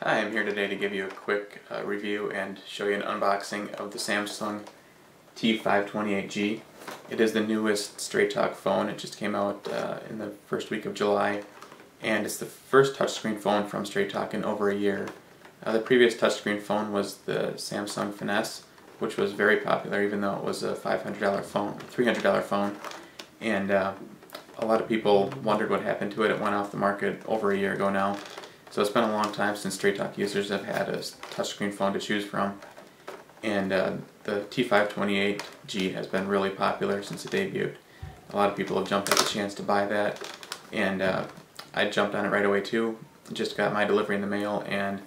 Hi, I'm here today to give you a quick review and show you an unboxing of the Samsung t528g. It is the newest Straight Talk phone. It just came out in the first week of July, and it's the first touchscreen phone from Straight Talk in over a year. The previous touchscreen phone was the Samsung Finesse, which was very popular even though it was a $500 phone, $300 phone, and a lot of people wondered what happened to it. It went off the market over a year ago now. So it's been a long time since Straight Talk users have had a touchscreen phone to choose from, and the T528g has been really popular since it debuted. A lot of people have jumped at the chance to buy that, and I jumped on it right away too. Just got my delivery in the mail, and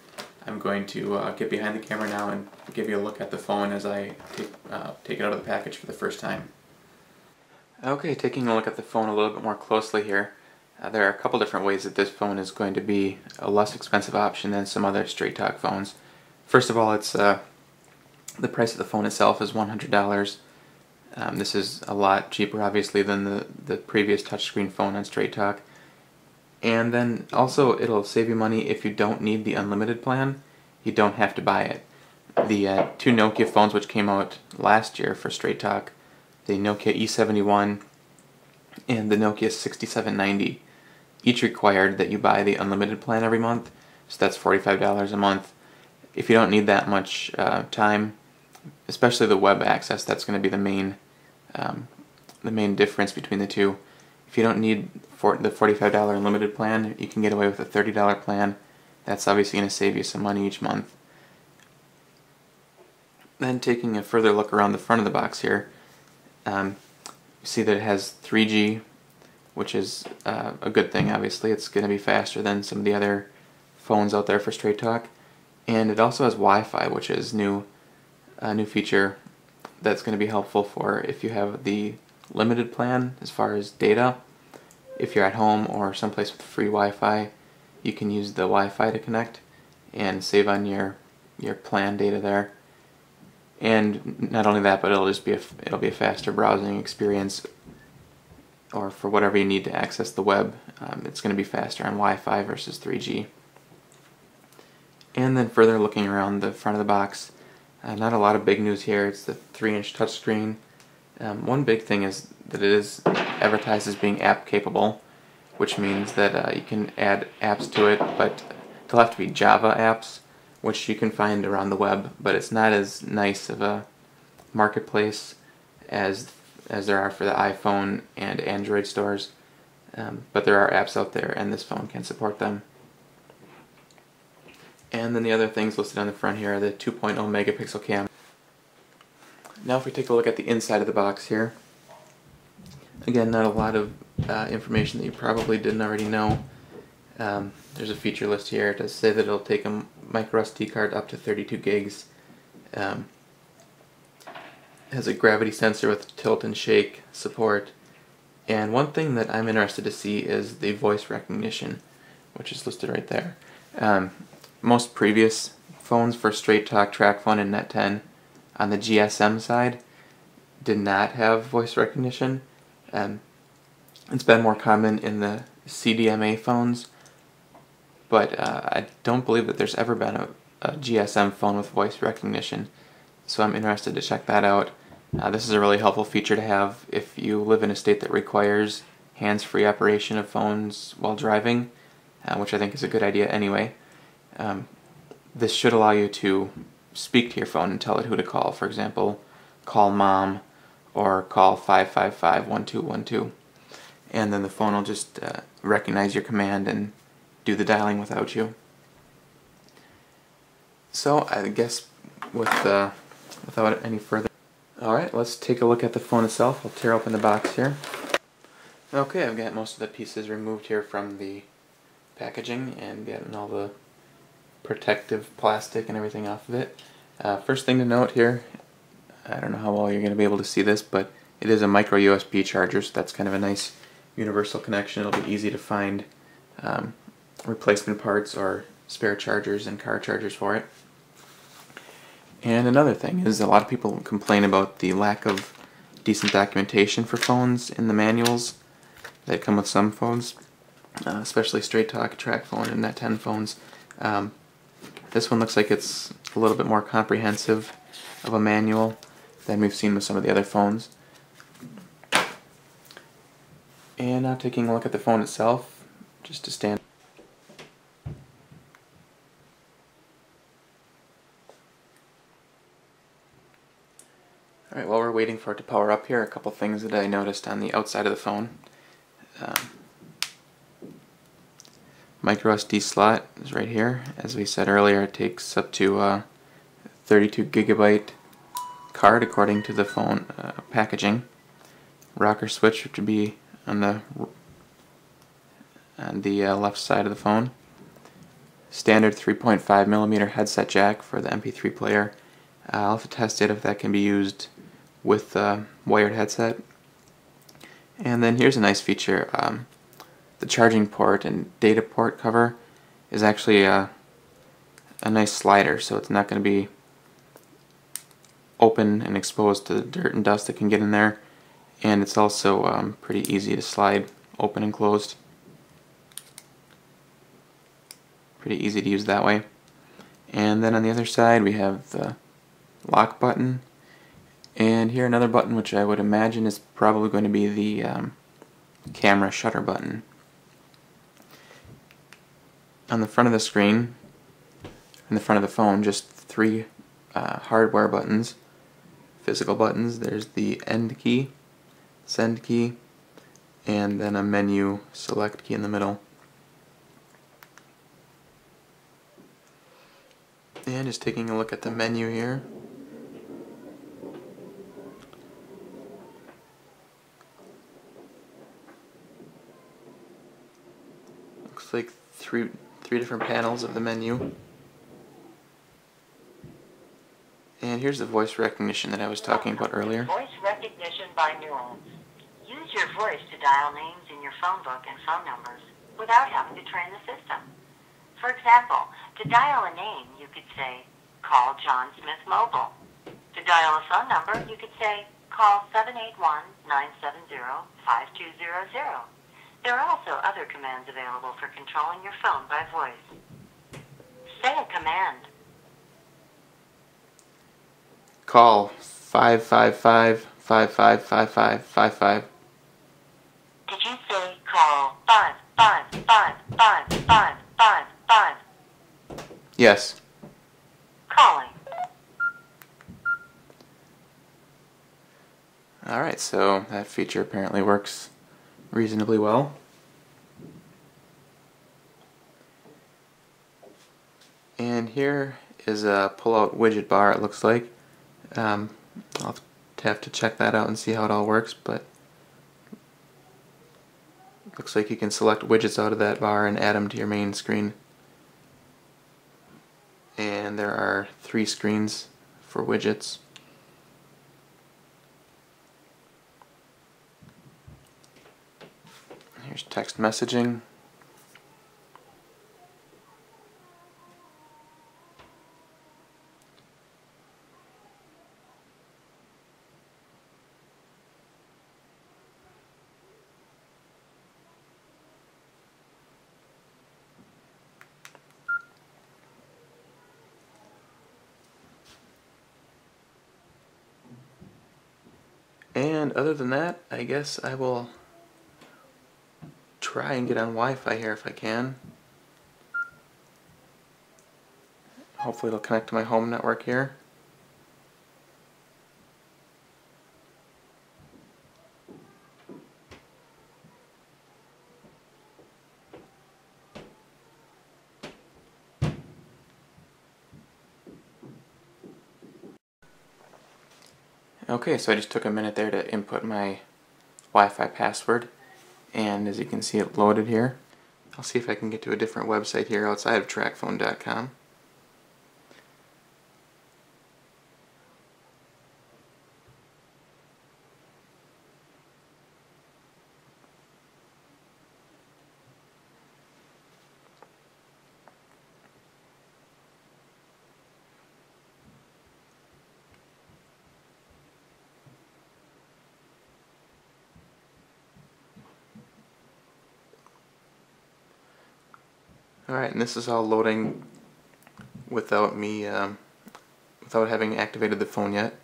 I'm going to get behind the camera now and give you a look at the phone as I take it out of the package for the first time. Okay, taking a look at the phone a little bit more closely here. There are a couple different ways that this phone is going to be a less expensive option than some other Straight Talk phones. First of all, it's the price of the phone itself is $100. This is a lot cheaper, obviously, than the previous touchscreen phone on Straight Talk. And then also, it'll save you money if you don't need the unlimited plan. You don't have to buy it. The two Nokia phones which came out last year for Straight Talk, the Nokia E71 and the Nokia 6790, each required that you buy the unlimited plan every month, so that's $45 a month. If you don't need that much time, especially the web access, that's going to be the main difference between the two. If you don't need the $45 unlimited plan, you can get away with a $30 plan. That's obviously going to save you some money each month. Then taking a further look around the front of the box here, you see that it has 3G, which is a good thing. Obviously, it's going to be faster than some of the other phones out there for Straight Talk. And it also has Wi-Fi, which is a new feature that's going to be helpful for if you have the limited plan as far as data. If you're at home or someplace with free Wi-Fi, you can use the Wi-Fi to connect and save on your plan data there. And not only that, but it'll be a faster browsing experience, or for whatever you need to access the web. It's going to be faster on Wi-Fi versus 3G. And then further looking around the front of the box, not a lot of big news here. It's the 3-inch touchscreen. One big thing is that it is advertised as being app capable, which means that you can add apps to it, but they'll have to be Java apps, which you can find around the web, but it's not as nice of a marketplace as there are for the iPhone and Android stores, but there are apps out there, and this phone can support them. And then the other things listed on the front here are the 2.0 megapixel camera. Now if we take a look at the inside of the box here, again, not a lot of information that you probably didn't already know. There's a feature list here. It does say that it'll take a micro SD card up to 32 gigs. It has a gravity sensor with tilt and shake support. And one thing that I'm interested to see is the voice recognition, which is listed right there. Most previous phones for Straight Talk, TracFone, and Net10 on the GSM side did not have voice recognition. It's been more common in the CDMA phones, but I don't believe that there's ever been a GSM phone with voice recognition, so I'm interested to check that out. This is a really helpful feature to have if you live in a state that requires hands-free operation of phones while driving, which I think is a good idea anyway. This should allow you to speak to your phone and tell it who to call. For example, call mom or call 555-1212. And then the phone will just recognize your command and do the dialing without you. So I guess without any further... Alright, let's take a look at the phone itself. I'll tear open the box here. Okay, I've got most of the pieces removed here from the packaging and gotten all the protective plastic and everything off of it. First thing to note here, I don't know how well you're going to be able to see this, but it is a micro USB charger, so that's kind of a nice universal connection. It'll be easy to find replacement parts or spare chargers and car chargers for it. And another thing is a lot of people complain about the lack of decent documentation for phones in the manuals that come with some phones, especially Straight Talk, TracFone, and Net10 phones. This one looks like it's a little bit more comprehensive of a manual than we've seen with some of the other phones. And now taking a look at the phone itself, just to stand. Alright, while we're waiting for it to power up here, a couple things that I noticed on the outside of the phone. Micro SD slot is right here. As we said earlier, it takes up to 32 gigabyte card according to the phone packaging. Rocker switch, which would be on the left side of the phone. Standard 3.5mm headset jack for the MP3 player. I'll have to test it if that can be used with the wired headset. And then here's a nice feature. The charging port and data port cover is actually a nice slider, so it's not going to be open and exposed to the dirt and dust that can get in there. And it's also pretty easy to slide open and closed. Pretty easy to use that way. And then on the other side we have the lock button, and here another button which I would imagine is probably going to be the camera shutter button. On the front of the screen, in the front of the phone, just three hardware buttons, physical buttons. There's the end key, send key, and then a menu select key in the middle. And just taking a look at the menu here. Looks like three different panels of the menu. And here's the voice recognition that I was talking about earlier. Voice recognition by neurons. Use your voice to dial names in your phone book and phone numbers without having to train the system. For example, to dial a name, you could say, call John Smith Mobile. To dial a phone number, you could say, call 781-970-5200. There are also other commands available for controlling your phone by voice. Say a command. Call 555-555555. Did you say call 5555555? Yes. Calling. Alright, so that feature apparently works reasonably well. And here is a pull-out widget bar, it looks like. I'll have to check that out and see how it all works, but it looks like you can select widgets out of that bar and add them to your main screen. And there are 3 screens for widgets. Here's text messaging. And other than that, I guess I will try and get on Wi-Fi here if I can. Hopefully it'll connect to my home network here. Okay, so I just took a minute there to input my Wi-Fi password, and as you can see it loaded here. I'll see if I can get to a different website here outside of trackphone.com. Alright, and this is all loading without me without having activated the phone yet.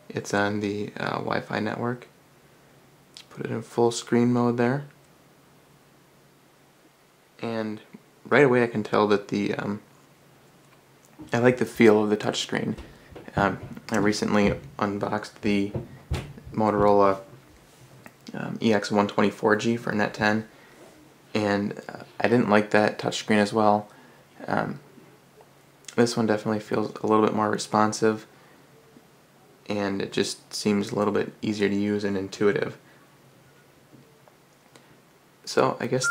It's on the Wi-Fi network. Let's put it in full screen mode there, and right away I can tell that I like the feel of the touchscreen. I recently unboxed the Motorola EX124G for Net 10, and I didn't like that touchscreen as well. This one definitely feels a little bit more responsive, and it just seems a little bit easier to use and intuitive. So I guess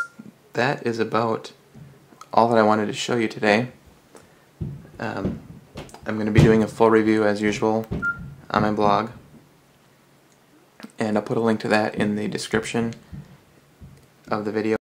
that is about all that I wanted to show you today. I'm going to be doing a full review as usual on my blog, and I'll put a link to that in the description of the video.